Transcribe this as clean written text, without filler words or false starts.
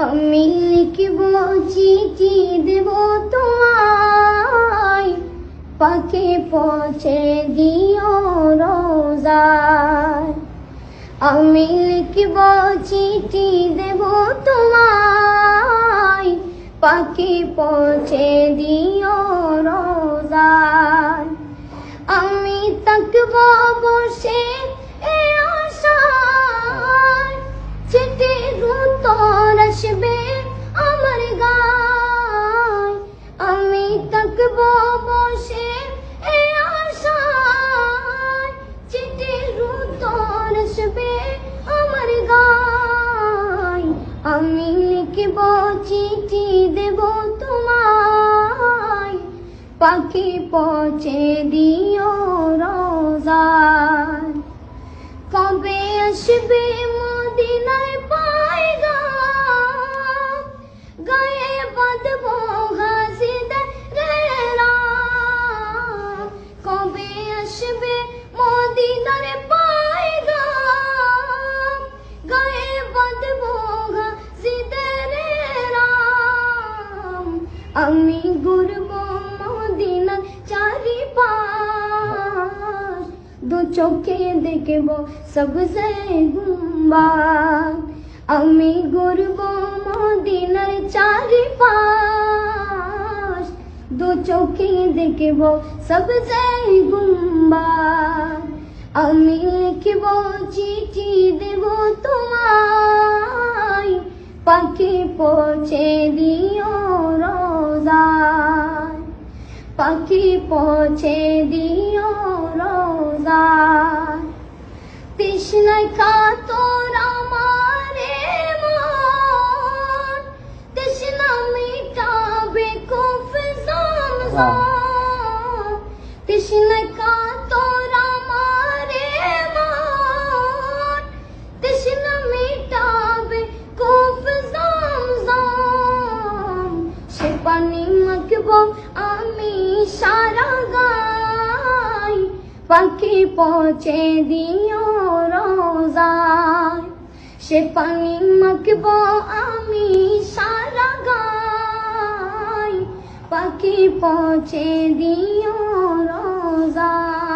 আমি লিখব চিঠি দেব তোমায়, পাখি পৌঁছে দিও রোজায়। আমি লিখব চিঠি দেব তোমায়, পাখি পৌঁছে দিও রোজায়। আমি থাকব বসে এ আশায়, চিঠির উত্তর আসবে আমার গায়। আমি থাকব বসে এ আশায়, চিঠির উত্তর আসবে আমার গায়। আমি লিখব চিঠি দেব তোমায়, পাখি পৌঁছে দিও রোজায়। কবে আসবে মদিনায় পায়গাম, গায়ে বাঁধব গাজীদের রাম। কবে আসবে মদিনার পায়গাম, গায়ে বাঁধব গাজীদের রাম। আমি ঘুরব মদিনার চারিপাশ, দু চোখে দেখব সবজে গুম্বাদ। আমি ঘুরব মদিনার চারিপাশ, দু চোখে দেখব সবজে গুম্বাদ। আমি লিখব চিঠি দেব তোমায়, পাখি পৌঁছে দিও রোজায়। পাখি পৌঁছে দিও রোজায়। তৃষ্ণায় কাতর আমার মন, তৃষ্ণা মিটাবে কুফ জমজম। তৃষ্ণায় কাতর আমার মন, তৃষ্ণা মিটাবে কুফ জমজম। সে পানি মাখব আমি সারা গায়, পাখি পৌঁছে দিও রোজায়। সে পানি মাখব আমি সারা গায়, পাখি পৌঁছে দিও রোজায়।